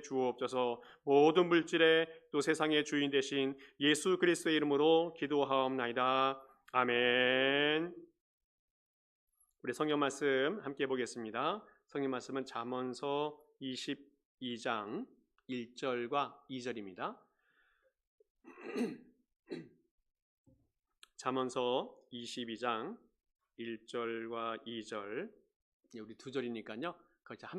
해 주옵소서. 모든 물질의 또 세상의 주인 되신 예수 그리스도의 이름으로 기도하옵나이다. 아멘. 우리 성경 말씀 함께 보겠습니다. 성경 말씀은 잠언서 22장 1절과 2절입니다. 잠언서 22장 1절과 2절, 우리 두 절이니까요.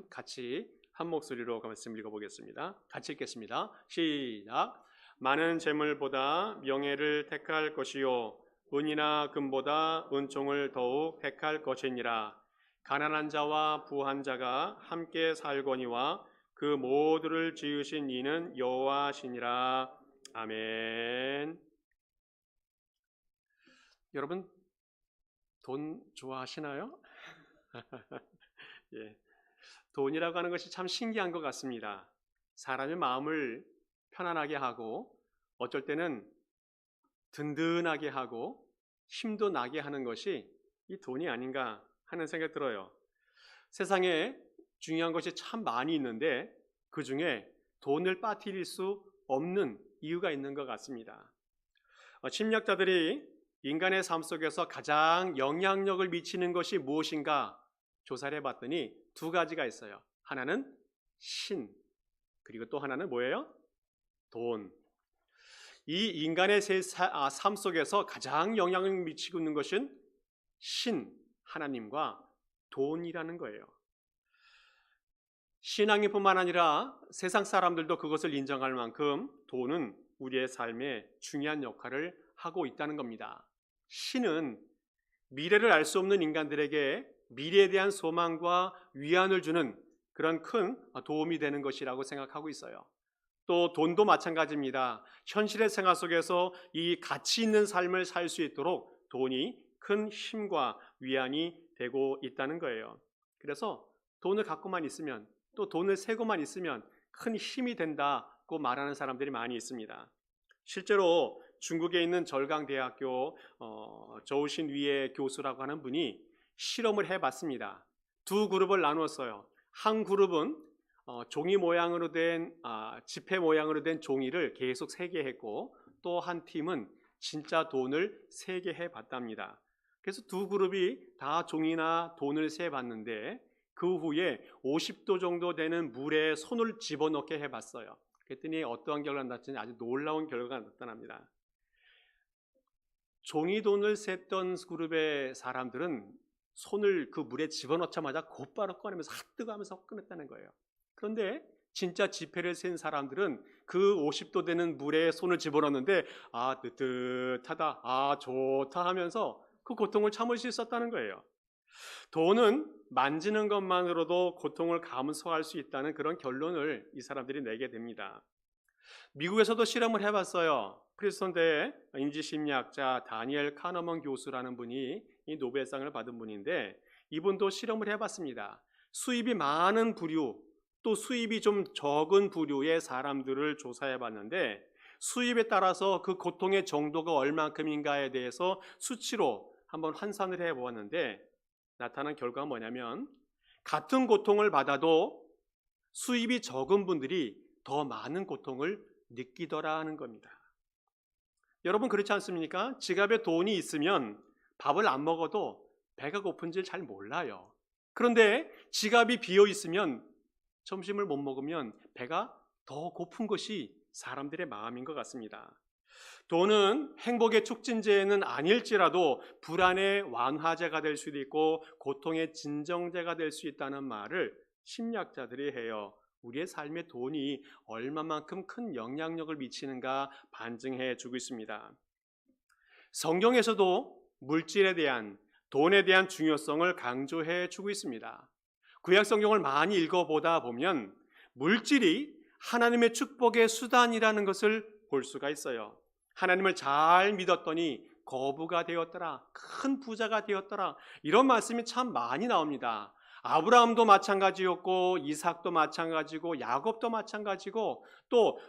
같이 한 목소리로 말씀 읽어보겠습니다. 같이 읽겠습니다. 시작. 많은 재물보다 명예를 택할 것이요 은이나 금보다 은총을 더욱 택할 것이니라. 가난한 자와 부한 자가 함께 살거니와 그 모두를 지으신 이는 여호와시니라. 아멘. 여러분 돈 좋아하시나요? 예. 돈이라고 하는 것이 참 신기한 것 같습니다. 사람의 마음을 편안하게 하고 어쩔 때는 든든하게 하고 힘도 나게 하는 것이 이 돈이 아닌가 하는 생각이 들어요. 세상에 중요한 것이 참 많이 있는데 그 중에 돈을 빠뜨릴 수 없는 이유가 있는 것 같습니다. 심리학자들이 인간의 삶 속에서 가장 영향력을 미치는 것이 무엇인가 조사를 해봤더니 두 가지가 있어요. 하나는 신, 그리고 또 하나는 뭐예요? 돈. 이 인간의 삶 속에서 가장 영향을 미치고 있는 것은 신, 하나님과 돈이라는 거예요. 신앙인뿐만 아니라 세상 사람들도 그것을 인정할 만큼 돈은 우리의 삶에 중요한 역할을 하고 있다는 겁니다. 신은 미래를 알 수 없는 인간들에게 미래에 대한 소망과 위안을 주는 그런 큰 도움이 되는 것이라고 생각하고 있어요. 또 돈도 마찬가지입니다. 현실의 생활 속에서 이 가치 있는 삶을 살 수 있도록 돈이 큰 힘과 위안이 되고 있다는 거예요. 그래서 돈을 갖고만 있으면, 또 돈을 세고만 있으면 큰 힘이 된다고 말하는 사람들이 많이 있습니다. 실제로 중국에 있는 절강대학교 저우신 위의 교수라고 하는 분이 실험을 해봤습니다. 두 그룹을 나누었어요. 한 그룹은 종이 모양으로 된 지폐 모양으로 된 종이를 계속 세게 했고, 또 한 팀은 진짜 돈을 세게 해봤답니다. 그래서 두 그룹이 다 종이나 돈을 세봤는데 그 후에 50도 정도 되는 물에 손을 집어넣게 해봤어요. 그랬더니 어떠한 결과가 나타나는지 아주 놀라운 결과가 나타납니다. 종이돈을 셌던 그룹의 사람들은 손을 그 물에 집어넣자마자 곧바로 꺼내면서 핫뜨거하면서 꺼냈다는 거예요. 그런데 진짜 지폐를 센 사람들은 그 50도 되는 물에 손을 집어넣는데 뜨뜻하다, 좋다 하면서 그 고통을 참을 수 있었다는 거예요. 돈은 만지는 것만으로도 고통을 감수할 수 있다는 그런 결론을 이 사람들이 내게 됩니다. 미국에서도 실험을 해봤어요. 프리스턴대 인지심리학자 다니엘 카너먼 교수라는 분이 이 노벨상을 받은 분인데, 이분도 실험을 해봤습니다. 수입이 많은 부류, 또 수입이 좀 적은 부류의 사람들을 조사해봤는데 수입에 따라서 그 고통의 정도가 얼만큼인가에 대해서 수치로 한번 환산을 해보았는데 나타난 결과가 뭐냐면, 같은 고통을 받아도 수입이 적은 분들이 더 많은 고통을 느끼더라 하는 겁니다. 여러분 그렇지 않습니까? 지갑에 돈이 있으면 밥을 안 먹어도 배가 고픈지 잘 몰라요. 그런데 지갑이 비어 있으면 점심을 못 먹으면 배가 더 고픈 것이 사람들의 마음인 것 같습니다. 돈은 행복의 촉진제는 아닐지라도 불안의 완화제가 될 수도 있고 고통의 진정제가 될 수 있다는 말을 심리학자들이 해요. 우리의 삶에 돈이 얼마만큼 큰 영향력을 미치는가 반증해 주고 있습니다. 성경에서도 물질에 대한, 돈에 대한 중요성을 강조해 주고 있습니다. 구약 성경을 많이 읽어보다 보면 물질이 하나님의 축복의 수단이라는 것을 볼 수가 있어요. 하나님을 잘 믿었더니 거부가 되었더라, 큰 부자가 되었더라, 이런 말씀이 참 많이 나옵니다. 아브라함도 마찬가지였고 이삭도 마찬가지고 야곱도 마찬가지고 또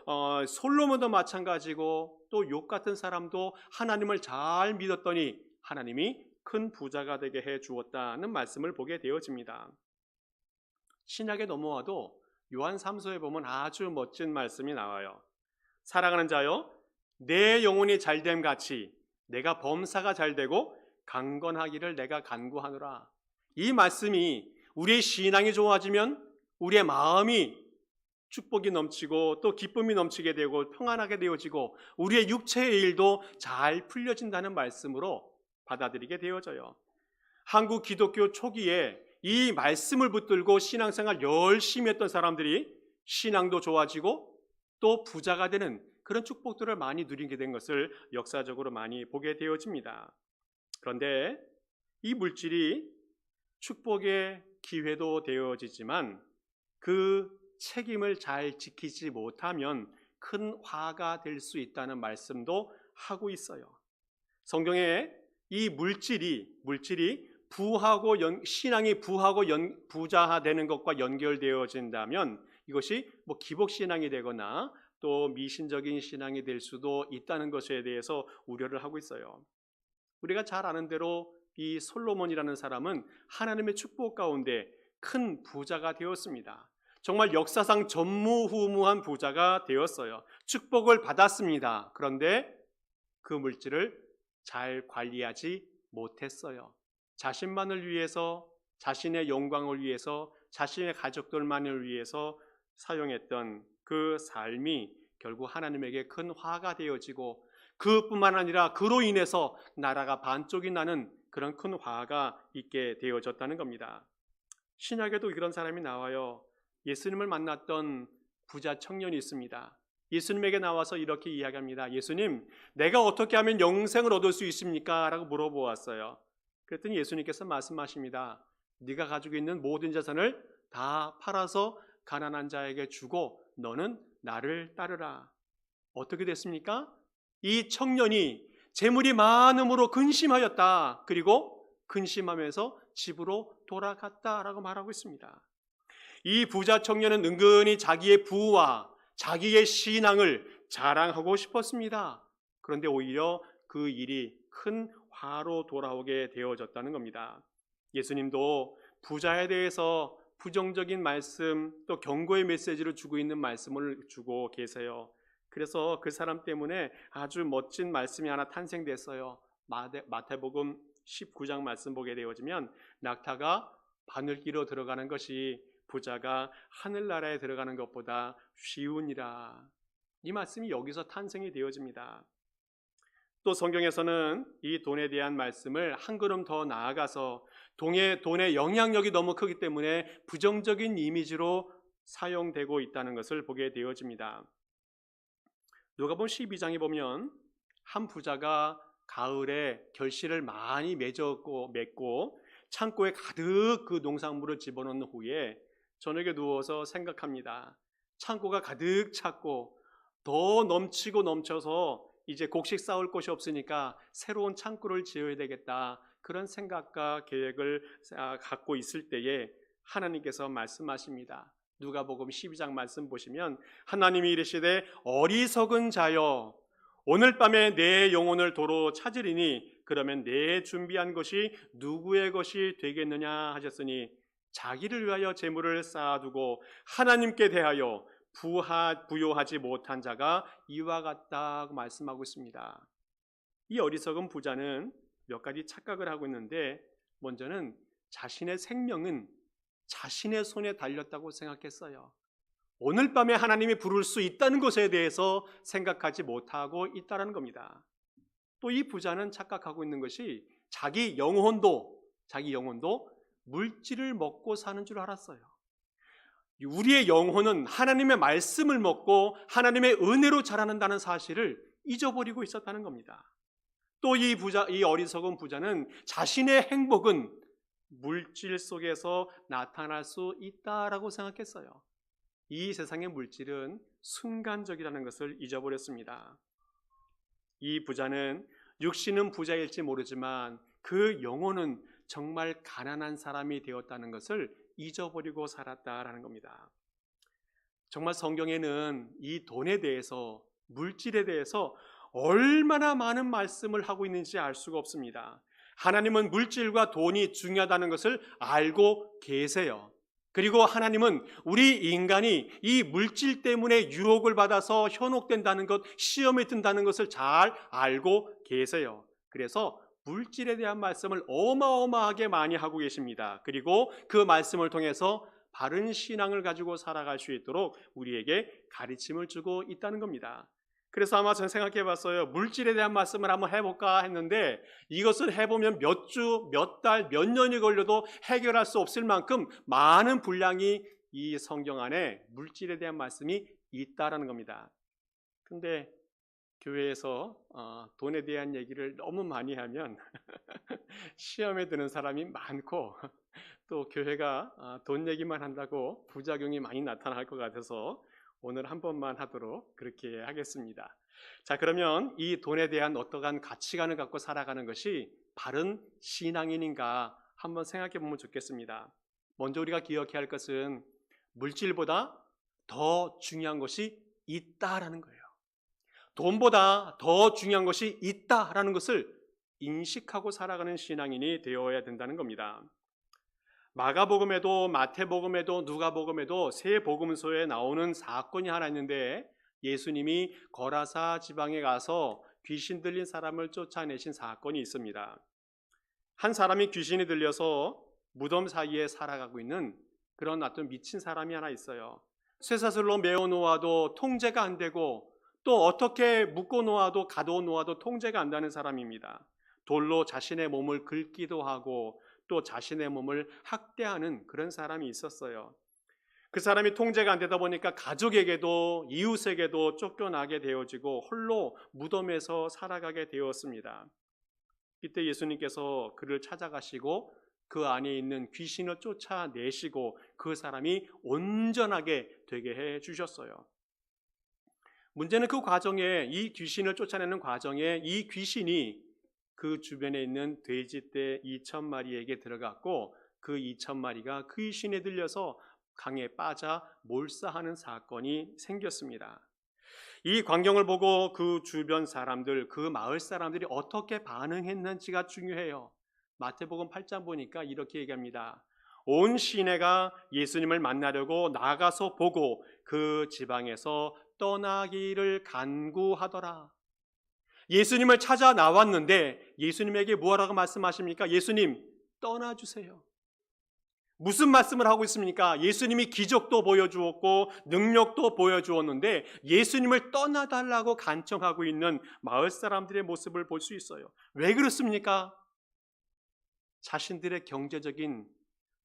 솔로몬도 마찬가지고 또 욥 같은 사람도 하나님을 잘 믿었더니 하나님이 큰 부자가 되게 해 주었다는 말씀을 보게 되어집니다. 신약에 넘어와도 요한 3서에 보면 아주 멋진 말씀이 나와요. 사랑하는 자여, 내 영혼이 잘됨 같이 내가 범사가 잘되고 강건하기를 내가 간구하노라. 이 말씀이 우리의 신앙이 좋아지면 우리의 마음이 축복이 넘치고 또 기쁨이 넘치게 되고 평안하게 되어지고 우리의 육체의 일도 잘 풀려진다는 말씀으로 받아들이게 되어져요. 한국 기독교 초기에 이 말씀을 붙들고 신앙생활 열심히 했던 사람들이 신앙도 좋아지고 또 부자가 되는 그런 축복들을 많이 누리게 된 것을 역사적으로 많이 보게 되어집니다. 그런데 이 물질이 축복의 기회도 되어지지만 그 책임을 잘 지키지 못하면 큰 화가 될 수 있다는 말씀도 하고 있어요. 성경에 이 물질이 부하고 신앙이 부하고 부자되는 것과 연결되어진다면 이것이 기복 신앙이 되거나 또 미신적인 신앙이 될 수도 있다는 것에 대해서 우려를 하고 있어요. 우리가 잘 아는 대로 이 솔로몬이라는 사람은 하나님의 축복 가운데 큰 부자가 되었습니다. 정말 역사상 전무후무한 부자가 되었어요. 축복을 받았습니다. 그런데 그 물질을 잘 관리하지 못했어요. 자신만을 위해서, 자신의 영광을 위해서, 자신의 가족들만을 위해서 사용했던 그 삶이 결국 하나님에게 큰 화가 되어지고 그뿐만 아니라 그로 인해서 나라가 반쪽이 나는 그런 큰 화가 있게 되어졌다는 겁니다. 신약에도 이런 사람이 나와요. 예수님을 만났던 부자 청년이 있습니다. 예수님에게 나와서 이렇게 이야기합니다. 예수님, 내가 어떻게 하면 영생을 얻을 수 있습니까? 라고 물어보았어요. 그랬더니 예수님께서 말씀하십니다. 네가 가지고 있는 모든 재산을 다 팔아서 가난한 자에게 주고 너는 나를 따르라. 어떻게 됐습니까? 이 청년이 재물이 많음으로 근심하였다. 그리고 근심하면서 집으로 돌아갔다라고 말하고 있습니다. 이 부자 청년은 은근히 자기의 부와 자기의 신앙을 자랑하고 싶었습니다. 그런데 오히려 그 일이 큰 화로 돌아오게 되어졌다는 겁니다. 예수님도 부자에 대해서 부정적인 말씀 또 경고의 메시지를 주고 있는 말씀을 주고 계세요. 그래서 그 사람 때문에 아주 멋진 말씀이 하나 탄생됐어요. 마태복음 19장 말씀 보게 되어지면 낙타가 바늘기로 들어가는 것이 부자가 하늘나라에 들어가는 것보다 쉬우니라. 이 말씀이 여기서 탄생이 되어집니다. 또 성경에서는 이 돈에 대한 말씀을 한 걸음 더 나아가서 돈의 영향력이 너무 크기 때문에 부정적인 이미지로 사용되고 있다는 것을 보게 되어집니다. 누가복음 12장에 보면 한 부자가 가을에 결실을 많이 맺고 창고에 가득 그 농산물을 집어넣은 후에 저녁에 누워서 생각합니다. 창고가 가득 찼고 더 넘치고 넘쳐서 이제 곡식 쌓을 곳이 없으니까 새로운 창고를 지어야 되겠다. 그런 생각과 계획을 갖고 있을 때에 하나님께서 말씀하십니다. 누가복음 12장 말씀 보시면 하나님이 이르시되 어리석은 자여 오늘 밤에 내 영혼을 도로 찾으리니 그러면 내 준비한 것이 누구의 것이 되겠느냐 하셨으니 자기를 위하여 재물을 쌓아두고 하나님께 대하여 부요하지 못한 자가 이와 같다고 말씀하고 있습니다. 이 어리석은 부자는 몇 가지 착각을 하고 있는데 먼저는 자신의 생명은 자신의 손에 달렸다고 생각했어요. 오늘 밤에 하나님이 부를 수 있다는 것에 대해서 생각하지 못하고 있다는 겁니다. 또 이 부자는 착각하고 있는 것이 자기 영혼도 물질을 먹고 사는 줄 알았어요. 우리의 영혼은 하나님의 말씀을 먹고 하나님의 은혜로 자라는다는 사실을 잊어버리고 있었다는 겁니다. 또 이 어리석은 부자는 자신의 행복은 물질 속에서 나타날 수 있다라고 생각했어요. 이 세상의 물질은 순간적이라는 것을 잊어버렸습니다. 이 부자는 육신은 부자일지 모르지만 그 영혼은 정말 가난한 사람이 되었다는 것을 잊어버리고 살았다라는 겁니다. 정말 성경에는 이 돈에 대해서, 물질에 대해서 얼마나 많은 말씀을 하고 있는지 알 수가 없습니다. 하나님은 물질과 돈이 중요하다는 것을 알고 계세요. 그리고 하나님은 우리 인간이 이 물질 때문에 유혹을 받아서 현혹된다는 것, 시험에 든다는 것을 잘 알고 계세요. 그래서 물질에 대한 말씀을 어마어마하게 많이 하고 계십니다. 그리고 그 말씀을 통해서 바른 신앙을 가지고 살아갈 수 있도록 우리에게 가르침을 주고 있다는 겁니다. 그래서 아마 전 생각해 봤어요. 물질에 대한 말씀을 한번 해볼까 했는데 이것을 해보면 몇 주, 몇 달, 몇 년이 걸려도 해결할 수 없을 만큼 많은 분량이 이 성경 안에 물질에 대한 말씀이 있다라는 겁니다. 근데 교회에서 돈에 대한 얘기를 너무 많이 하면 시험에 드는 사람이 많고 또 교회가 돈 얘기만 한다고 부작용이 많이 나타날 것 같아서 오늘 한 번만 하도록 그렇게 하겠습니다. 자, 그러면 이 돈에 대한 어떠한 가치관을 갖고 살아가는 것이 바른 신앙인인가 한번 생각해 보면 좋겠습니다. 먼저 우리가 기억해야 할 것은 물질보다 더 중요한 것이 있다라는 거예요. 돈보다 더 중요한 것이 있다라는 것을 인식하고 살아가는 신앙인이 되어야 된다는 겁니다. 마가복음에도 마태복음에도 누가복음에도 세 복음서에 나오는 사건이 하나 있는데 예수님이 거라사 지방에 가서 귀신 들린 사람을 쫓아내신 사건이 있습니다. 한 사람이 귀신이 들려서 무덤 사이에 살아가고 있는 그런 어떤 미친 사람이 하나 있어요. 쇠사슬로 메어 놓아도 통제가 안 되고 또 어떻게 묶어 놓아도 가둬 놓아도 통제가 안 되는 사람입니다. 돌로 자신의 몸을 긁기도 하고 또 자신의 몸을 학대하는 그런 사람이 있었어요. 그 사람이 통제가 안 되다 보니까 가족에게도 이웃에게도 쫓겨나게 되어지고 홀로 무덤에서 살아가게 되었습니다. 이때 예수님께서 그를 찾아가시고 그 안에 있는 귀신을 쫓아내시고 그 사람이 온전하게 되게 해 주셨어요. 문제는 그 과정에 이 귀신을 쫓아내는 과정에 이 귀신이 그 주변에 있는 돼지떼 2,000마리에게 들어갔고 그 2,000마리가 그 귀신에 들려서 강에 빠져 몰사하는 사건이 생겼습니다. 이 광경을 보고 그 주변 사람들, 그 마을 사람들이 어떻게 반응했는지가 중요해요. 마태복음 8장 보니까 이렇게 얘기합니다. 온 시내가 예수님을 만나려고 나가서 보고 그 지방에서 떠나기를 간구하더라. 예수님을 찾아 나왔는데 예수님에게 뭐라고 말씀하십니까? 예수님 떠나주세요. 무슨 말씀을 하고 있습니까? 예수님이 기적도 보여주었고 능력도 보여주었는데 예수님을 떠나달라고 간청하고 있는 마을 사람들의 모습을 볼 수 있어요. 왜 그렇습니까? 자신들의 경제적인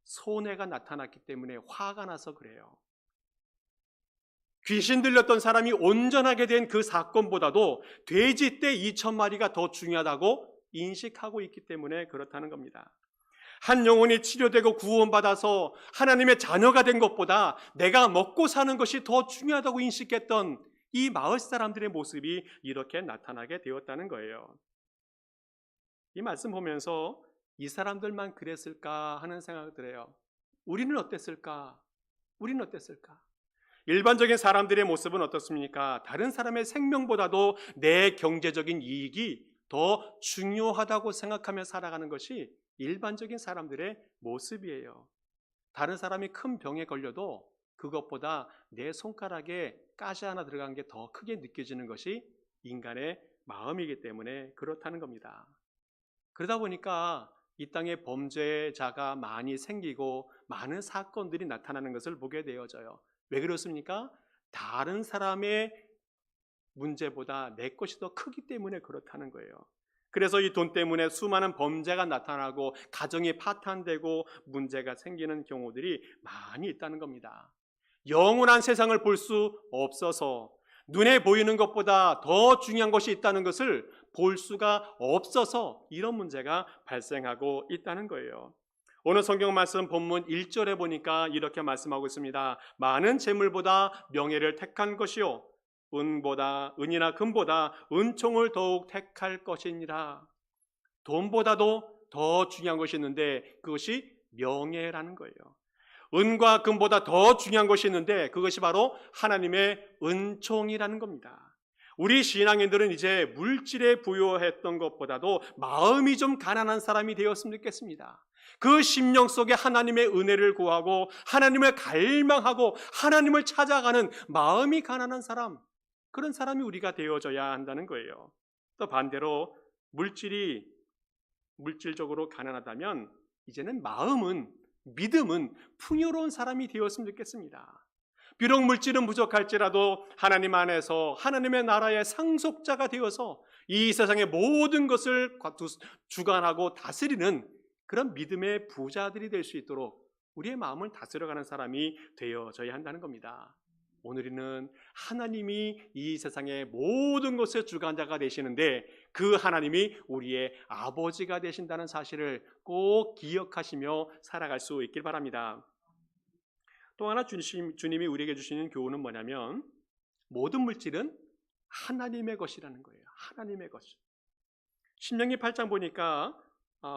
손해가 나타났기 때문에 화가 나서 그래요. 귀신 들렸던 사람이 온전하게 된 그 사건보다도 돼지떼 2,000마리가 더 중요하다고 인식하고 있기 때문에 그렇다는 겁니다. 한 영혼이 치료되고 구원받아서 하나님의 자녀가 된 것보다 내가 먹고 사는 것이 더 중요하다고 인식했던 이 마을 사람들의 모습이 이렇게 나타나게 되었다는 거예요. 이 말씀 보면서 이 사람들만 그랬을까 하는 생각이 들어요. 우리는 어땠을까? 우리는 어땠을까? 일반적인 사람들의 모습은 어떻습니까? 다른 사람의 생명보다도 내 경제적인 이익이 더 중요하다고 생각하며 살아가는 것이 일반적인 사람들의 모습이에요. 다른 사람이 큰 병에 걸려도 그것보다 내 손가락에 가시 하나 들어간 게 더 크게 느껴지는 것이 인간의 마음이기 때문에 그렇다는 겁니다. 그러다 보니까 이 땅에 범죄자가 많이 생기고 많은 사건들이 나타나는 것을 보게 되어져요. 왜 그렇습니까? 다른 사람의 문제보다 내 것이 더 크기 때문에 그렇다는 거예요. 그래서 이 돈 때문에 수많은 범죄가 나타나고 가정이 파탄되고 문제가 생기는 경우들이 많이 있다는 겁니다. 영원한 세상을 볼 수 없어서 눈에 보이는 것보다 더 중요한 것이 있다는 것을 볼 수가 없어서 이런 문제가 발생하고 있다는 거예요. 오늘 성경 말씀 본문 1절에 보니까 이렇게 말씀하고 있습니다. 많은 재물보다 명예를 택한 것이요 은이나 금보다 은총을 더욱 택할 것이니라. 돈보다도 더 중요한 것이 있는데 그것이 명예라는 거예요. 은과 금보다 더 중요한 것이 있는데 그것이 바로 하나님의 은총이라는 겁니다. 우리 신앙인들은 이제 물질에 부여했던 것보다도 마음이 좀 가난한 사람이 되었으면 좋겠습니다. 그 심령 속에 하나님의 은혜를 구하고 하나님을 갈망하고 하나님을 찾아가는 마음이 가난한 사람, 그런 사람이 우리가 되어져야 한다는 거예요. 또 반대로 물질적으로 가난하다면 이제는 마음은, 믿음은 풍요로운 사람이 되었으면 좋겠습니다. 비록 물질은 부족할지라도 하나님 안에서 하나님의 나라의 상속자가 되어서 이 세상의 모든 것을 주관하고 다스리는 그런 믿음의 부자들이 될 수 있도록 우리의 마음을 다스려가는 사람이 되어져야 한다는 겁니다. 오늘은 하나님이 이 세상의 모든 것의 주관자가 되시는데 그 하나님이 우리의 아버지가 되신다는 사실을 꼭 기억하시며 살아갈 수 있길 바랍니다. 또 하나 주님이 우리에게 주시는 교훈은 뭐냐면 모든 물질은 하나님의 것이라는 거예요. 하나님의 것. 신명기 8장 보니까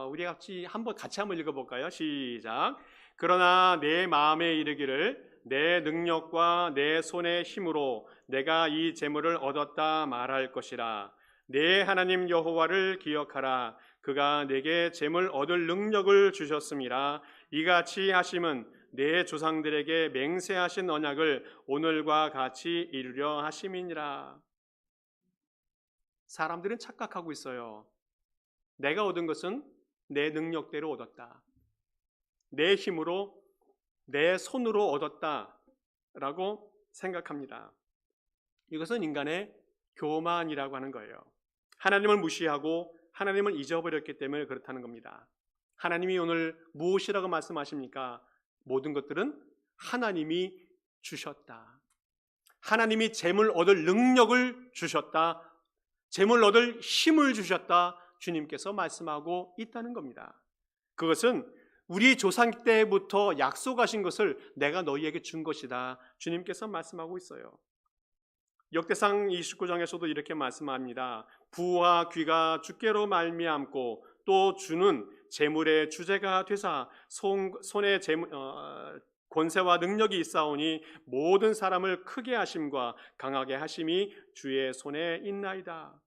우리 같이 한번 읽어볼까요? 시작. 그러나 내 마음에 이르기를 내 능력과 내 손의 힘으로 내가 이 재물을 얻었다 말할 것이라. 내 하나님 여호와를 기억하라. 그가 내게 재물 얻을 능력을 주셨음이라. 이같이 하심은 내 조상들에게 맹세하신 언약을 오늘과 같이 이루려 하심이니라. 사람들은 착각하고 있어요. 내가 얻은 것은 내 능력대로 얻었다, 내 힘으로, 내 손으로 얻었다라고 생각합니다. 이것은 인간의 교만이라고 하는 거예요. 하나님을 무시하고 하나님을 잊어버렸기 때문에 그렇다는 겁니다. 하나님이 오늘 무엇이라고 말씀하십니까? 모든 것들은 하나님이 주셨다. 하나님이 재물 얻을 능력을 주셨다. 재물 얻을 힘을 주셨다. 주님께서 말씀하고 있다는 겁니다. 그것은 우리 조상 때부터 약속하신 것을 내가 너희에게 준 것이다. 주님께서 말씀하고 있어요. 역대상 29장에서도 이렇게 말씀합니다. 부와 귀가 주께로 말미암고 또 주는 재물의 주제가 되사 손에 권세와 능력이 있사오니 모든 사람을 크게 하심과 강하게 하심이 주의 손에 있나이다.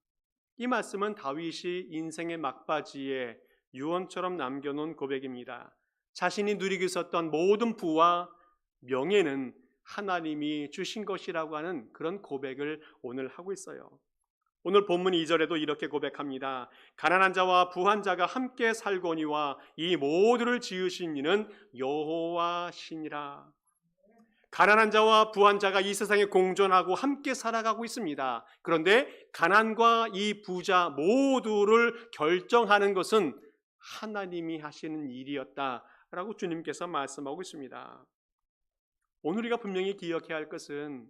이 말씀은 다윗이 인생의 막바지에 유언처럼 남겨놓은 고백입니다. 자신이 누리고 있었던 모든 부와 명예는 하나님이 주신 것이라고 하는 그런 고백을 오늘 하고 있어요. 오늘 본문 2절에도 이렇게 고백합니다. 가난한 자와 부한 자가 함께 살거니와 이 모두를 지으신 이는 여호와시니라. 가난한 자와 부한 자가 이 세상에 공존하고 함께 살아가고 있습니다. 그런데 가난과 이 부자 모두를 결정하는 것은 하나님이 하시는 일이었다라고 주님께서 말씀하고 있습니다. 오늘 우리가 분명히 기억해야 할 것은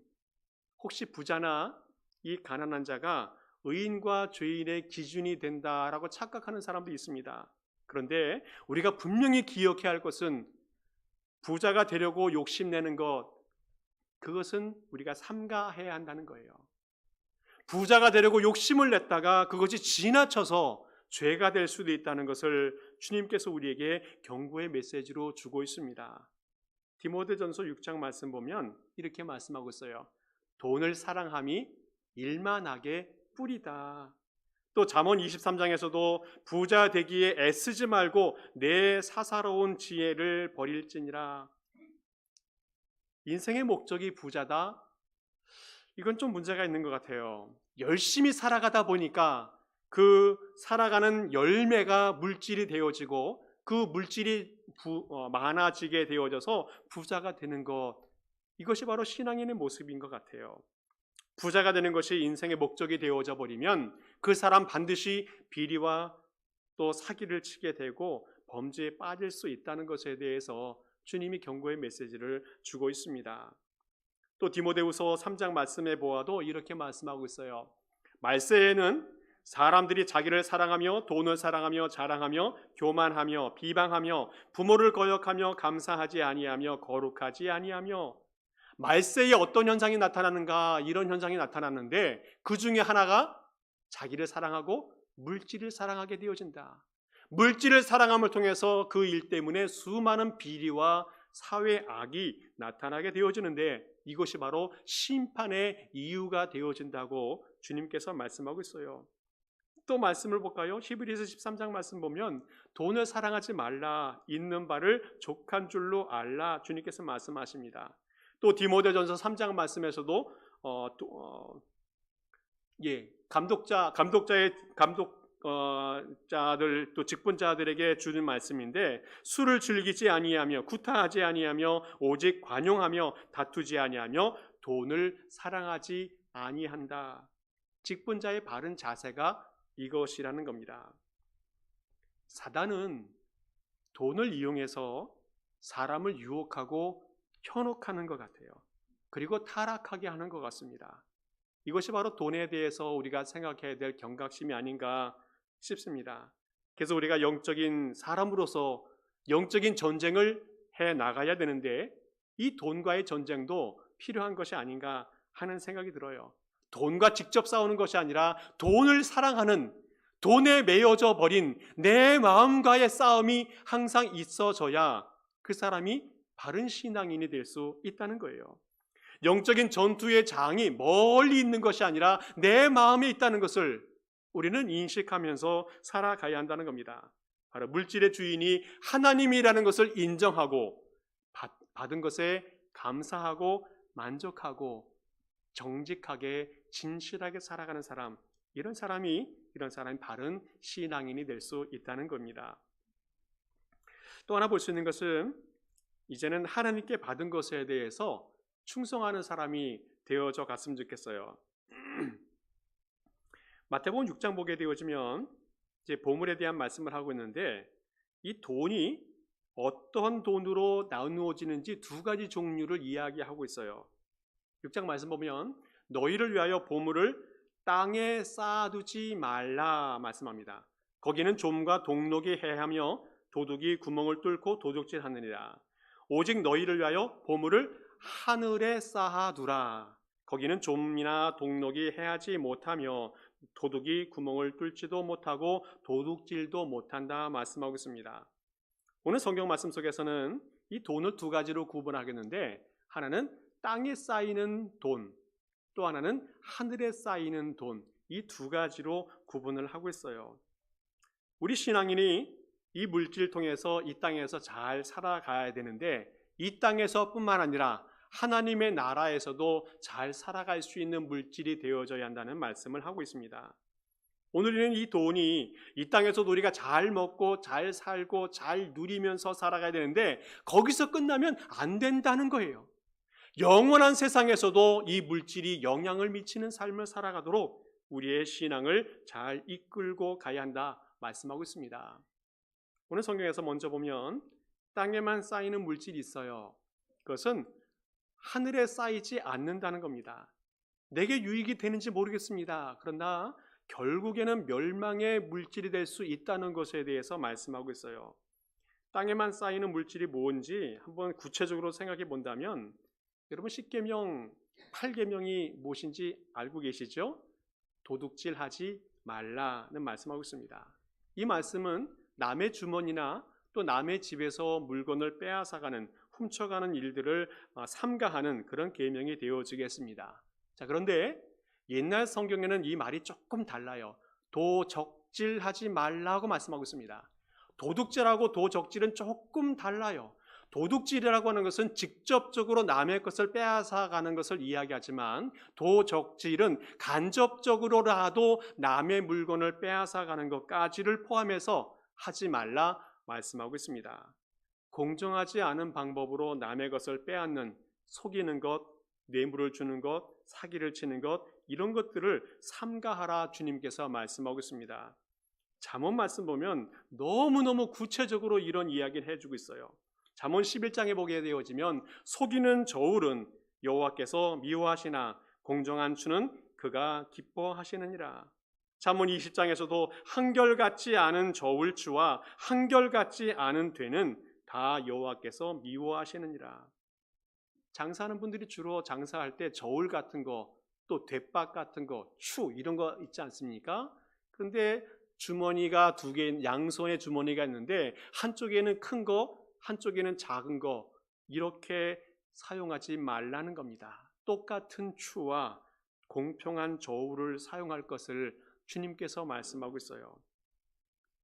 혹시 부자나 이 가난한 자가 의인과 죄인의 기준이 된다라고 착각하는 사람도 있습니다. 그런데 우리가 분명히 기억해야 할 것은 부자가 되려고 욕심내는 것, 그것은 우리가 삼가해야 한다는 거예요. 부자가 되려고 욕심을 냈다가 그것이 지나쳐서 죄가 될 수도 있다는 것을 주님께서 우리에게 경고의 메시지로 주고 있습니다. 디모데전서 6장 말씀 보면 이렇게 말씀하고 있어요. 돈을 사랑함이 일만하게 뿌리다. 또 잠언 23장에서도 부자 되기에 애쓰지 말고 내 사사로운 지혜를 버릴지니라. 인생의 목적이 부자다? 이건 좀 문제가 있는 것 같아요. 열심히 살아가다 보니까 그 살아가는 열매가 물질이 되어지고 그 물질이 많아지게 되어져서 부자가 되는 것, 이것이 바로 신앙인의 모습인 것 같아요. 부자가 되는 것이 인생의 목적이 되어져 버리면 그 사람 반드시 비리와 또 사기를 치게 되고 범죄에 빠질 수 있다는 것에 대해서 주님이 경고의 메시지를 주고 있습니다. 또 디모데후서 3장 말씀에 보아도 이렇게 말씀하고 있어요. 말세에는 사람들이 자기를 사랑하며 돈을 사랑하며 자랑하며 교만하며 비방하며 부모를 거역하며 감사하지 아니하며 거룩하지 아니하며. 말세에 어떤 현상이 나타나는가? 이런 현상이 나타났는데 그 중에 하나가 자기를 사랑하고 물질을 사랑하게 되어진다. 물질을 사랑함을 통해서 그 일 때문에 수많은 비리와 사회 악이 나타나게 되어지는데 이것이 바로 심판의 이유가 되어진다고 주님께서 말씀하고 있어요. 또 말씀을 볼까요? 히브리서 13장 말씀 보면 돈을 사랑하지 말라, 있는 바를 족한 줄로 알라, 주님께서 말씀하십니다. 또 디모데전서 3장 말씀에서도 감독자들 또 직분자들에게 주는 말씀인데, 술을 즐기지 아니하며 구타하지 아니하며 오직 관용하며 다투지 아니하며 돈을 사랑하지 아니한다. 직분자의 바른 자세가 이것이라는 겁니다. 사단은 돈을 이용해서 사람을 유혹하고 현혹하는 것 같아요. 그리고 타락하게 하는 것 같습니다. 이것이 바로 돈에 대해서 우리가 생각해야 될 경각심이 아닌가 싶습니다. 그래서 우리가 영적인 사람으로서 영적인 전쟁을 해 나가야 되는데, 이 돈과의 전쟁도 필요한 것이 아닌가 하는 생각이 들어요. 돈과 직접 싸우는 것이 아니라 돈을 사랑하는, 돈에 매여져 버린 내 마음과의 싸움이 항상 있어져야 그 사람이 바른 신앙인이 될 수 있다는 거예요. 영적인 전투의 장이 멀리 있는 것이 아니라 내 마음에 있다는 것을 우리는 인식하면서 살아가야 한다는 겁니다. 바로 물질의 주인이 하나님이라는 것을 인정하고 받은 것에 감사하고 만족하고 정직하게 진실하게 살아가는 사람, 이런 사람이 바른 신앙인이 될 수 있다는 겁니다. 또 하나 볼 수 있는 것은, 이제는 하나님께 받은 것에 대해서 충성하는 사람이 되어져 갔으면 좋겠어요. 마태복음 6장 보게 되어지면 이제 보물에 대한 말씀을 하고 있는데, 이 돈이 어떤 돈으로 나누어지는지 두 가지 종류를 이야기하고 있어요. 6장 말씀 보면 너희를 위하여 보물을 땅에 쌓아두지 말라 말씀합니다. 거기는 좀과 동록이 해하며 도둑이 구멍을 뚫고 도둑질하느니라. 오직 너희를 위하여 보물을 하늘에 쌓아두라. 거기는 좀이나 동록이 해하지 못하며 도둑이 구멍을 뚫지도 못하고 도둑질도 못한다 말씀하고 있습니다. 오늘 성경 말씀 속에서는 이 돈을 두 가지로 구분하겠는데, 하나는 땅에 쌓이는 돈, 또 하나는 하늘에 쌓이는 돈, 이 두 가지로 구분을 하고 있어요. 우리 신앙인이 이 물질을 통해서 이 땅에서 잘 살아가야 되는데, 이 땅에서뿐만 아니라 하나님의 나라에서도 잘 살아갈 수 있는 물질이 되어져야 한다는 말씀을 하고 있습니다. 오늘은 이 돈이 이 땅에서도 우리가 잘 먹고 잘 살고 잘 누리면서 살아가야 되는데, 거기서 끝나면 안 된다는 거예요. 영원한 세상에서도 이 물질이 영향을 미치는 삶을 살아가도록 우리의 신앙을 잘 이끌고 가야 한다 말씀하고 있습니다. 오늘 성경에서 먼저 보면 땅에만 쌓이는 물질이 있어요. 그것은 하늘에 쌓이지 않는다는 겁니다. 내게 유익이 되는지 모르겠습니다. 그러나 결국에는 멸망의 물질이 될 수 있다는 것에 대해서 말씀하고 있어요. 땅에만 쌓이는 물질이 뭔지 한번 구체적으로 생각해 본다면, 여러분 10계명, 8계명이 무엇인지 알고 계시죠? 도둑질하지 말라는 말씀하고 있습니다. 이 말씀은 남의 주머니나 또 남의 집에서 물건을 빼앗아가는, 훔쳐가는 일들을 삼가하는 그런 계명이 되어지겠습니다. 자, 그런데 옛날 성경에는 이 말이 조금 달라요. 도적질하지 말라고 말씀하고 있습니다. 도둑질하고 도적질은 조금 달라요. 도둑질이라고 하는 것은 직접적으로 남의 것을 빼앗아가는 것을 이야기하지만, 도적질은 간접적으로라도 남의 물건을 빼앗아가는 것까지를 포함해서 하지 말라 말씀하고 있습니다. 공정하지 않은 방법으로 남의 것을 빼앗는, 속이는 것, 뇌물을 주는 것, 사기를 치는 것, 이런 것들을 삼가하라 주님께서 말씀하고 있습니다. 잠언 말씀 보면 너무너무 구체적으로 이런 이야기를 해주고 있어요. 잠언 11장에 보게 되어지면 속이는 저울은 여호와께서 미워하시나 공정한 추는 그가 기뻐하시느니라. 잠언 20장에서도 한결같지 않은 저울추와 한결같이 않은 되는 다 여호와께서 미워하시느니라. 장사하는 분들이 주로 장사할 때 저울 같은 거, 또 대박 같은 거, 추 이런 거 있지 않습니까? 그런데 주머니가 두 개, 양손에 주머니가 있는데 한쪽에는 큰 거, 한쪽에는 작은 거, 이렇게 사용하지 말라는 겁니다. 똑같은 추와 공평한 저울을 사용할 것을 주님께서 말씀하고 있어요.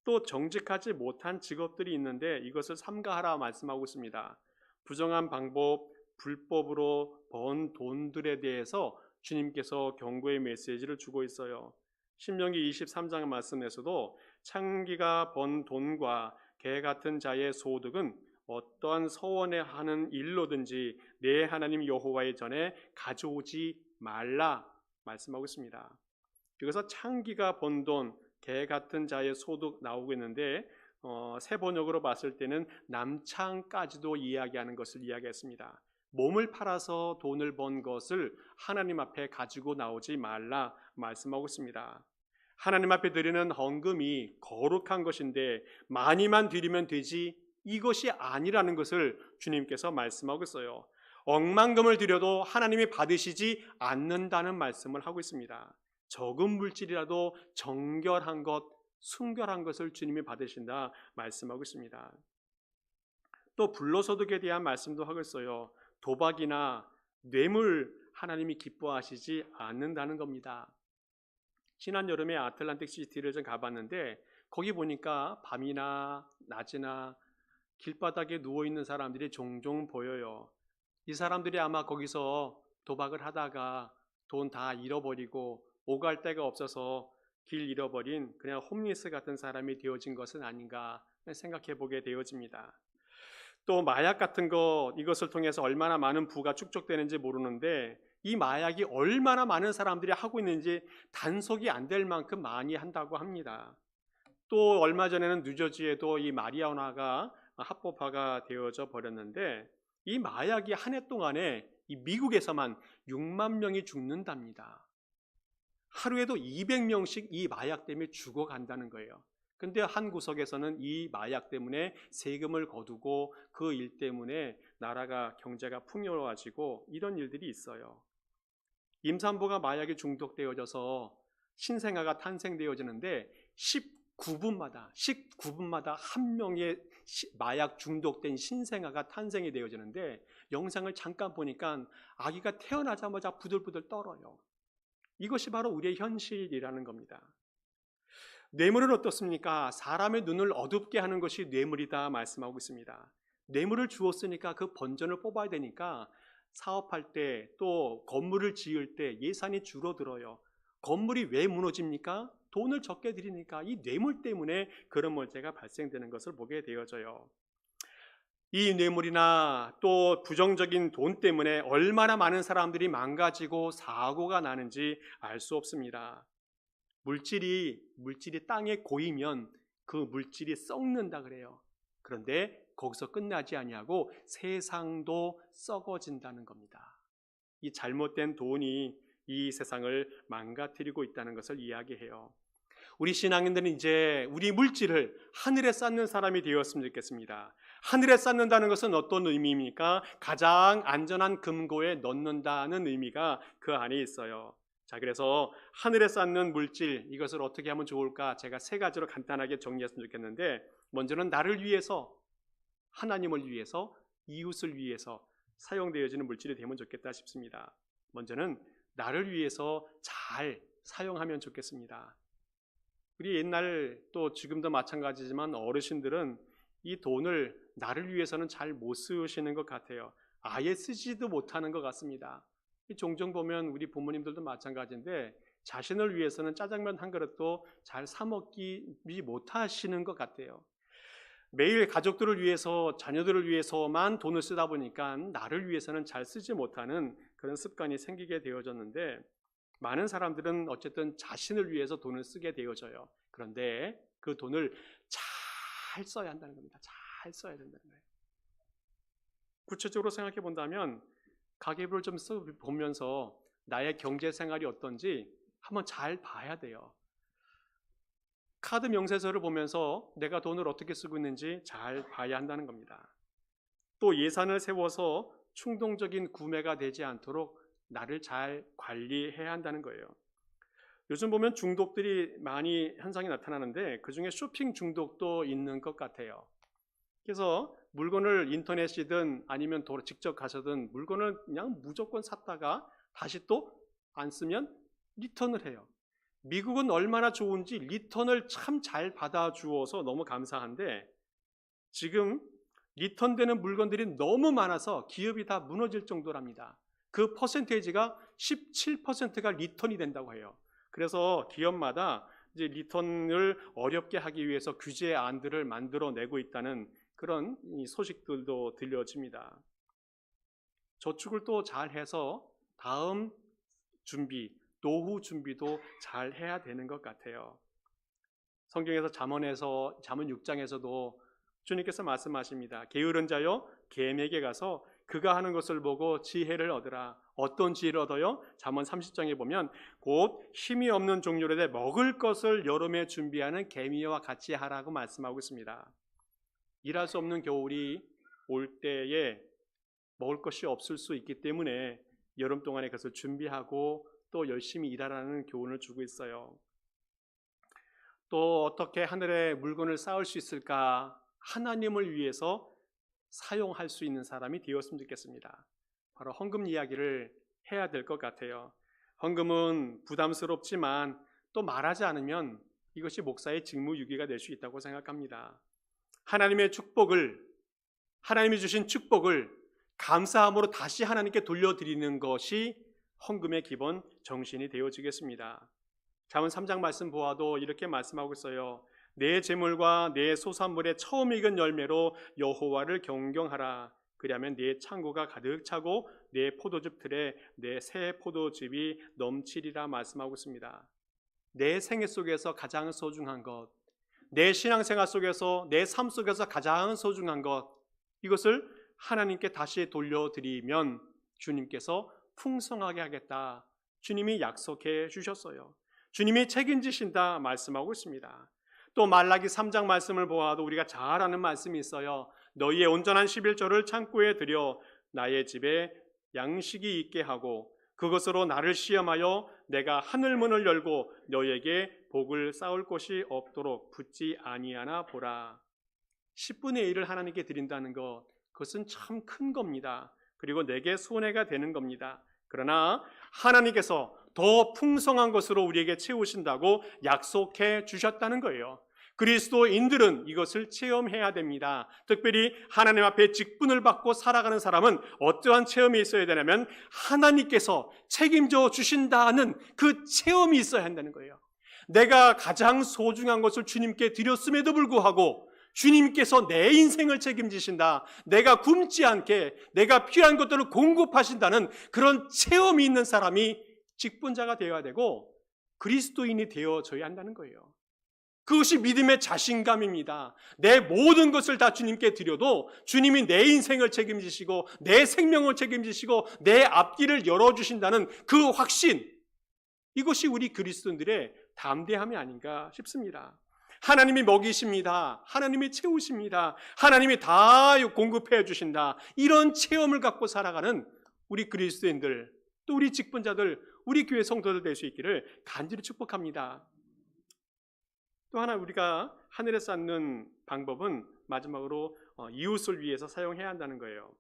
또 정직하지 못한 직업들이 있는데 이것을 삼가하라 말씀하고 있습니다. 부정한 방법, 불법으로 번 돈들에 대해서 주님께서 경고의 메시지를 주고 있어요. 신명기 23장 말씀에서도 창기가 번 돈과 개 같은 자의 소득은 어떠한 서원에 하는 일로든지 내 하나님 여호와의 전에 가져오지 말라 말씀하고 있습니다. 여기서 창기가 번 돈, 개 같은 자의 소득 나오고 있는데 새 번역으로 봤을 때는 남창까지도 이야기하는 것을 이야기했습니다. 몸을 팔아서 돈을 번 것을 하나님 앞에 가지고 나오지 말라 말씀하고 있습니다. 하나님 앞에 드리는 헌금이 거룩한 것인데 많이만 드리면 되지 이것이 아니라는 것을 주님께서 말씀하고 있어요. 억만금을 드려도 하나님이 받으시지 않는다는 말씀을 하고 있습니다. 적은 물질이라도 정결한 것, 순결한 것을 주님이 받으신다 말씀하고 있습니다. 또 불로소득에 대한 말씀도 하고 있어요. 도박이나 뇌물 하나님이 기뻐하시지 않는다는 겁니다. 지난 여름에 아틀란틱 시티를 좀 가봤는데 거기 보니까 밤이나 낮이나 길바닥에 누워있는 사람들이 종종 보여요. 이 사람들이 아마 거기서 도박을 하다가 돈 다 잃어버리고 오갈 데가 없어서 길 잃어버린 그냥 홈리스 같은 사람이 되어진 것은 아닌가 생각해 보게 되어집니다. 또 마약 같은 거 이것을 통해서 얼마나 많은 부가 축적되는지 모르는데 이 마약이 얼마나 많은 사람들이 하고 있는지 단속이 안 될 만큼 많이 한다고 합니다. 또 얼마 전에는 뉴저지에도 이 마리아나가 합법화가 되어져 버렸는데 이 마약이 한 해 동안에 이 미국에서만 6만 명이 죽는답니다. 하루에도 200명씩 이 마약 때문에 죽어간다는 거예요. 근데 한 구석에서는 이 마약 때문에 세금을 거두고 그 일 때문에 나라가 경제가 풍요로워지고 이런 일들이 있어요. 임산부가 마약에 중독되어져서 신생아가 탄생되어지는데 19분마다 한 명의 마약 중독된 신생아가 탄생이 되어지는데 영상을 잠깐 보니까 아기가 태어나자마자 부들부들 떨어요. 이것이 바로 우리의 현실이라는 겁니다. 뇌물은 어떻습니까? 사람의 눈을 어둡게 하는 것이 뇌물이다 말씀하고 있습니다. 뇌물을 주었으니까 그 본전을 뽑아야 되니까 사업할 때 또 건물을 지을 때 예산이 줄어들어요. 건물이 왜 무너집니까? 돈을 적게 들이니까 이 뇌물 때문에 그런 문제가 발생되는 것을 보게 되어져요. 이 뇌물이나 또 부정적인 돈 때문에 얼마나 많은 사람들이 망가지고 사고가 나는지 알 수 없습니다. 물질이 땅에 고이면 그 물질이 썩는다 그래요. 그런데 거기서 끝나지 아니하고 세상도 썩어진다는 겁니다. 이 잘못된 돈이 이 세상을 망가뜨리고 있다는 것을 이야기해요. 우리 신앙인들은 이제 우리 물질을 하늘에 쌓는 사람이 되었으면 좋겠습니다. 하늘에 쌓는다는 것은 어떤 의미입니까? 가장 안전한 금고에 넣는다는 의미가 그 안에 있어요. 자, 그래서 하늘에 쌓는 물질, 이것을 어떻게 하면 좋을까? 제가 세 가지로 간단하게 정리했으면 좋겠는데, 먼저는 나를 위해서, 하나님을 위해서, 이웃을 위해서 사용되어지는 물질이 되면 좋겠다 싶습니다. 먼저는 나를 위해서 잘 사용하면 좋겠습니다. 우리 옛날 또 지금도 마찬가지지만 어르신들은 이 돈을 나를 위해서는 잘 못 쓰시는 것 같아요. 아예 쓰지도 못하는 것 같습니다. 종종 보면 우리 부모님들도 마찬가지인데 자신을 위해서는 짜장면 한 그릇도 잘 사 먹기 못하시는 것 같아요. 매일 가족들을 위해서 자녀들을 위해서만 돈을 쓰다 보니까 나를 위해서는 잘 쓰지 못하는 그런 습관이 생기게 되어졌는데 많은 사람들은 어쨌든 자신을 위해서 돈을 쓰게 되어져요. 그런데 그 돈을 잘 써야 한다는 겁니다. 잘 써야 된다는 거예요. 구체적으로 생각해 본다면 가계부를 좀 써보면서 나의 경제 생활이 어떤지 한번 잘 봐야 돼요. 카드 명세서를 보면서 내가 돈을 어떻게 쓰고 있는지 잘 봐야 한다는 겁니다. 또 예산을 세워서 충동적인 구매가 되지 않도록 나를 잘 관리해야 한다는 거예요. 요즘 보면 중독들이 많이 현상이 나타나는데 그중에 쇼핑 중독도 있는 것 같아요. 그래서 물건을 인터넷이든 아니면 직접 가서든 물건을 그냥 무조건 샀다가 다시 또 안 쓰면 리턴을 해요. 미국은 얼마나 좋은지 리턴을 참 잘 받아주어서 너무 감사한데 지금 리턴되는 물건들이 너무 많아서 기업이 다 무너질 정도랍니다. 그 퍼센테이지가 17%가 리턴이 된다고 해요. 그래서 기업마다 이제 리턴을 어렵게 하기 위해서 규제 안들을 만들어내고 있다는 그런 소식들도 들려집니다. 저축을 또 잘해서 다음 준비, 노후 준비도 잘 해야 되는 것 같아요. 성경에서 잠언 6장에서도 주님께서 말씀하십니다. 게으른 자여 겜에게 가서 그가 하는 것을 보고 지혜를 얻으라. 어떤 지혜를 얻어요? 잠언 30장에 보면 곧 힘이 없는 종류로 먹을 것을 여름에 준비하는 개미와 같이 하라고 말씀하고 있습니다. 일할 수 없는 겨울이 올 때에 먹을 것이 없을 수 있기 때문에 여름 동안에 그것을 준비하고 또 열심히 일하라는 교훈을 주고 있어요. 또 어떻게 하늘에 물건을 쌓을 수 있을까? 하나님을 위해서 사용할 수 있는 사람이 되었으면 좋겠습니다. 바로 헌금 이야기를 해야 될 것 같아요. 헌금은 부담스럽지만 또 말하지 않으면 이것이 목사의 직무유기가 될 수 있다고 생각합니다. 하나님의 축복을, 하나님이 주신 축복을 감사함으로 다시 하나님께 돌려드리는 것이 헌금의 기본 정신이 되어지겠습니다. 잠언 3장 말씀 보아도 이렇게 말씀하고 있어요. 내 재물과 내 소산물의 처음 익은 열매로 여호와를 경경하라. 그리하면 네 창고가 가득 차고 내 포도즙 틀에 내 새 포도즙이 넘치리라 말씀하고 있습니다. 내 생애 속에서 가장 소중한 것, 내 신앙생활 속에서 내 삶 속에서 가장 소중한 것, 이것을 하나님께 다시 돌려드리면 주님께서 풍성하게 하겠다. 주님이 약속해 주셨어요. 주님이 책임지신다 말씀하고 있습니다. 또 말라기 3장 말씀을 보아도 우리가 잘 아는 말씀이 있어요. 너희의 온전한 11조를 창고에 들여 나의 집에 양식이 있게 하고 그것으로 나를 시험하여 내가 하늘문을 열고 너희에게 복을 쌓을 곳이 없도록 붙지 아니하나 보라. 10분의 1을 하나님께 드린다는 것, 그것은 참 큰 겁니다. 그리고 내게 손해가 되는 겁니다. 그러나 하나님께서 더 풍성한 것으로 우리에게 채우신다고 약속해 주셨다는 거예요. 그리스도인들은 이것을 체험해야 됩니다. 특별히 하나님 앞에 직분을 받고 살아가는 사람은 어떠한 체험이 있어야 되냐면 하나님께서 책임져 주신다는 그 체험이 있어야 한다는 거예요. 내가 가장 소중한 것을 주님께 드렸음에도 불구하고 주님께서 내 인생을 책임지신다. 내가 굶지 않게 내가 필요한 것들을 공급하신다는 그런 체험이 있는 사람이 직분자가 되어야 되고 그리스도인이 되어져야 한다는 거예요. 그것이 믿음의 자신감입니다. 내 모든 것을 다 주님께 드려도 주님이 내 인생을 책임지시고 내 생명을 책임지시고 내 앞길을 열어주신다는 그 확신, 이것이 우리 그리스도인들의 담대함이 아닌가 싶습니다. 하나님이 먹이십니다. 하나님이 채우십니다. 하나님이 다 공급해 주신다. 이런 체험을 갖고 살아가는 우리 그리스도인들, 또 우리 직분자들, 우리 교회 성도들 될 수 있기를 간절히 축복합니다. 또 하나 우리가 하늘에 쌓는 방법은 마지막으로 이웃을 위해서 사용해야 한다는 거예요.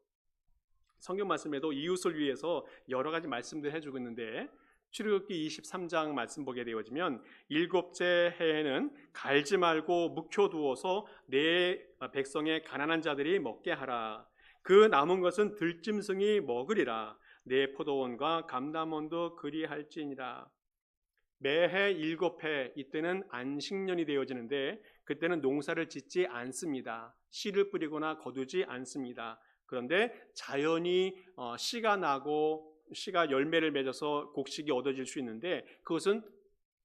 성경 말씀에도 이웃을 위해서 여러 가지 말씀들 해주고 있는데 출애굽기 23장 말씀 보게 되어지면 일곱째 해에는 갈지 말고 묵혀두어서 내 백성의 가난한 자들이 먹게 하라. 그 남은 것은 들짐승이 먹으리라. 내 포도원과 감람원도 그리할지니라. 매해 7해 이때는 안식년이 되어지는데 그때는 농사를 짓지 않습니다. 씨를 뿌리거나 거두지 않습니다. 그런데 자연히 씨가 나고 씨가 열매를 맺어서 곡식이 얻어질 수 있는데 그것은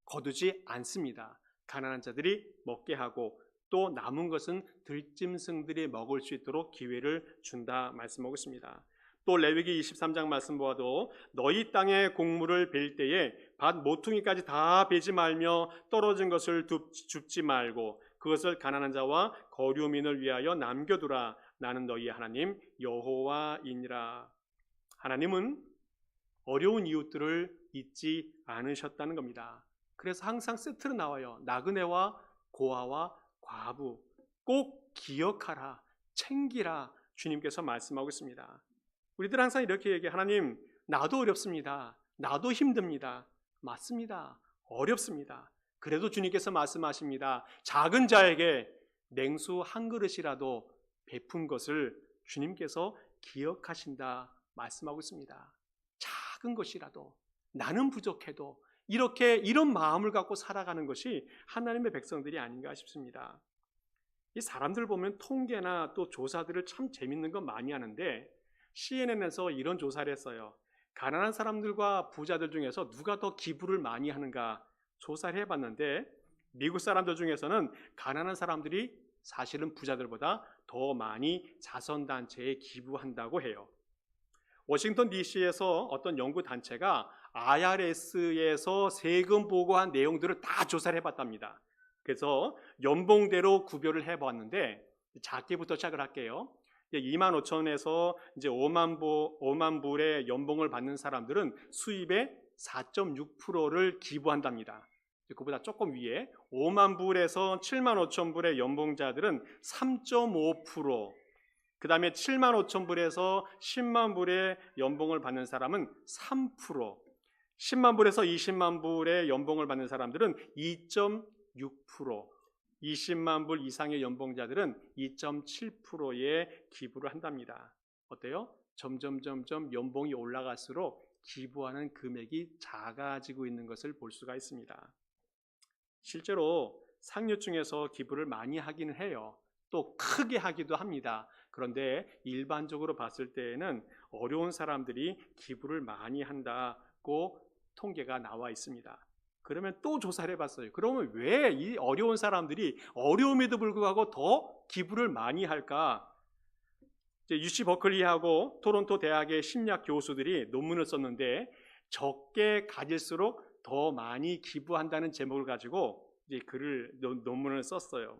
거두지 않습니다. 가난한 자들이 먹게 하고 또 남은 것은 들짐승들이 먹을 수 있도록 기회를 준다 말씀하고 있습니다. 또 레위기 23장 말씀 보아도 너희 땅의 곡물을 벨 때에 밭 모퉁이까지 다 베지 말며 떨어진 것을 줍지 말고 그것을 가난한 자와 거류민을 위하여 남겨두라. 나는 너희 하나님 여호와이니라. 하나님은 어려운 이웃들을 잊지 않으셨다는 겁니다. 그래서 항상 세트로 나와요. 나그네와 고아와 과부 꼭 기억하라, 챙기라 주님께서 말씀하고 있습니다. 우리들 항상 이렇게 얘기해. 하나님, 나도 어렵습니다. 나도 힘듭니다. 맞습니다. 어렵습니다. 그래도 주님께서 말씀하십니다. 작은 자에게 냉수 한 그릇이라도 베푼 것을 주님께서 기억하신다 말씀하고 있습니다. 작은 것이라도, 나는 부족해도 이렇게 이런 마음을 갖고 살아가는 것이 하나님의 백성들이 아닌가 싶습니다. 이 사람들 보면 통계나 또 조사들을 참 재밌는 건 많이 하는데, CNN에서 이런 조사를 했어요. 가난한 사람들과 부자들 중에서 누가 더 기부를 많이 하는가 조사를 해봤는데, 미국 사람들 중에서는 가난한 사람들이 사실은 부자들보다 더 많이 자선단체에 기부한다고 해요. 워싱턴 DC에서 어떤 연구단체가 IRS에서 세금 보고한 내용들을 다 조사를 해봤답니다. 그래서 연봉대로 구별을 해봤는데, 작게부터 시작을 할게요. 2만 5천에서 이제 5만 불의 연봉을 받는 사람들은 수입의 4.6%를 기부한답니다. 그보다 조금 위에 5만 불에서 7만 5천 불의 연봉자들은 3.5%, 그 다음에 7만 5천 불에서 10만 불의 연봉을 받는 사람은 3%, 10만 불에서 20만 불의 연봉을 받는 사람들은 2.6%, 20만 불 이상의 연봉자들은 2.7%의 기부를 한답니다. 어때요? 점점 연봉이 올라갈수록 기부하는 금액이 작아지고 있는 것을 볼 수가 있습니다. 실제로 상류층에서 기부를 많이 하기는 해요. 또 크게 하기도 합니다. 그런데 일반적으로 봤을 때에는 어려운 사람들이 기부를 많이 한다고 통계가 나와 있습니다. 그러면 또 조사를 해봤어요. 그러면 왜 이 어려운 사람들이 어려움에도 불구하고 더 기부를 많이 할까? UC 버클리하고 토론토 대학의 심리학 교수들이 논문을 썼는데, 적게 가질수록 더 많이 기부한다는 제목을 가지고 이제 논문을 썼어요.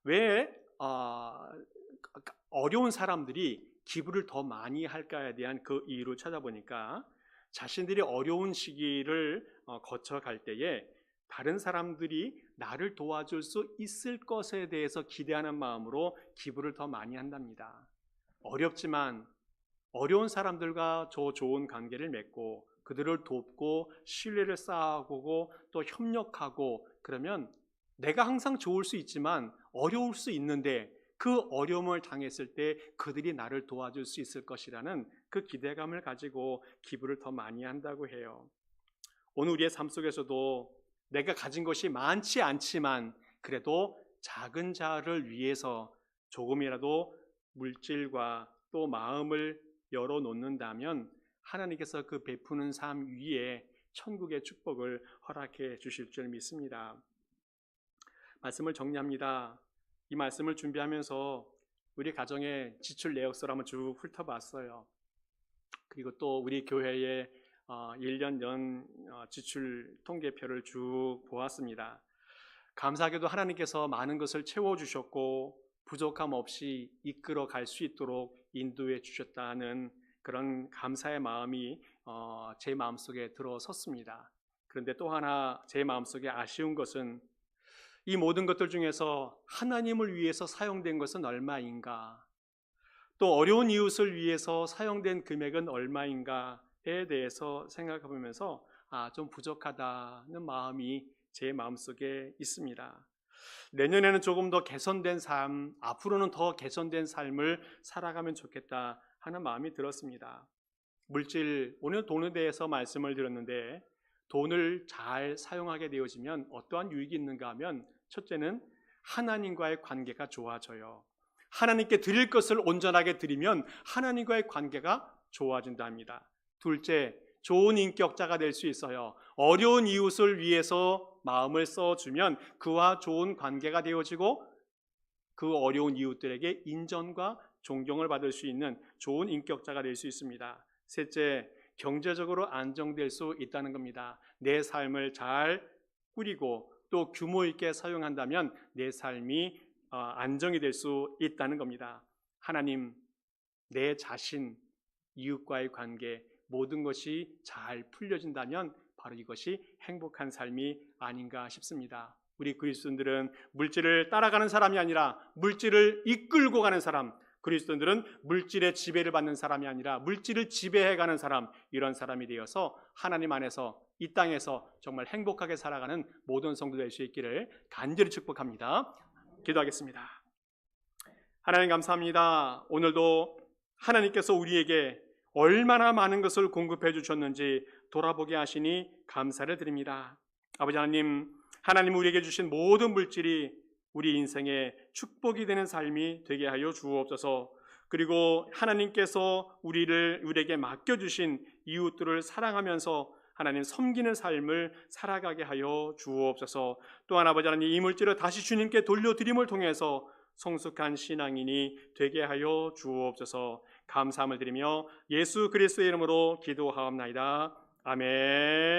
왜 어려운 사람들이 기부를 더 많이 할까에 대한 그 이유를 찾아보니까, 자신들이 어려운 시기를 거쳐갈 때에 다른 사람들이 나를 도와줄 수 있을 것에 대해서 기대하는 마음으로 기부를 더 많이 한답니다. 어렵지만 어려운 사람들과 좋은 관계를 맺고 그들을 돕고 신뢰를 쌓아가고 또 협력하고, 그러면 내가 항상 좋을 수 있지만 어려울 수 있는데 그 어려움을 당했을 때 그들이 나를 도와줄 수 있을 것이라는 그 기대감을 가지고 기부를 더 많이 한다고 해요. 오늘 우리의 삶 속에서도 내가 가진 것이 많지 않지만 그래도 작은 자를 위해서 조금이라도 물질과 또 마음을 열어놓는다면 하나님께서 그 베푸는 삶 위에 천국의 축복을 허락해 주실 줄 믿습니다. 말씀을 정리합니다. 이 말씀을 준비하면서 우리 가정의 지출 내역서를 한번 쭉 훑어봤어요. 그리고 또 우리 교회의 1년 연 지출 통계표를 쭉 보았습니다. 감사하게도 하나님께서 많은 것을 채워주셨고 부족함 없이 이끌어 갈 수 있도록 인도해 주셨다는 그런 감사의 마음이 제 마음속에 들어섰습니다. 그런데 또 하나 제 마음속에 아쉬운 것은, 이 모든 것들 중에서 하나님을 위해서 사용된 것은 얼마인가, 또 어려운 이웃을 위해서 사용된 금액은 얼마인가에 대해서 생각해 보면서 좀 부족하다는 마음이 제 마음속에 있습니다. 내년에는 조금 더 개선된 삶, 앞으로는 더 개선된 삶을 살아가면 좋겠다 하는 마음이 들었습니다. 물질, 오늘 돈에 대해서 말씀을 드렸는데, 돈을 잘 사용하게 되어지면 어떠한 유익이 있는가 하면, 첫째는 하나님과의 관계가 좋아져요. 하나님께 드릴 것을 온전하게 드리면 하나님과의 관계가 좋아진다 합니다. 둘째, 좋은 인격자가 될 수 있어요. 어려운 이웃을 위해서 마음을 써주면 그와 좋은 관계가 되어지고 그 어려운 이웃들에게 인정과 존경을 받을 수 있는 좋은 인격자가 될 수 있습니다. 셋째, 경제적으로 안정될 수 있다는 겁니다. 내 삶을 잘 꾸리고 또 규모 있게 사용한다면 내 삶이 안정이 될 수 있다는 겁니다. 하나님, 내 자신, 이웃과의 관계, 모든 것이 잘 풀려진다면 바로 이것이 행복한 삶이 아닌가 싶습니다. 우리 그리스도인들은 물질을 따라가는 사람이 아니라 물질을 이끌고 가는 사람, 그리스도인들은 물질의 지배를 받는 사람이 아니라 물질을 지배해가는 사람, 이런 사람이 되어서 하나님 안에서 이 땅에서 정말 행복하게 살아가는 모든 성도 될 수 있기를 간절히 축복합니다. 기도하겠습니다. 하나님 감사합니다. 오늘도 하나님께서 우리에게 얼마나 많은 것을 공급해 주셨는지 돌아보게 하시니 감사를 드립니다. 아버지 하나님, 하나님 우리에게 주신 모든 물질이 우리 인생의 축복이 되는 삶이 되게 하여 주옵소서. 그리고 하나님께서 우리에게 맡겨주신 이웃들을 사랑하면서 하나님 섬기는 삶을 살아가게 하여 주옵소서. 또한 아버지 하나님, 이 물질을 다시 주님께 돌려드림을 통해서 성숙한 신앙인이 되게 하여 주옵소서. 감사함을 드리며 예수 그리스도의 이름으로 기도하옵나이다. 아멘.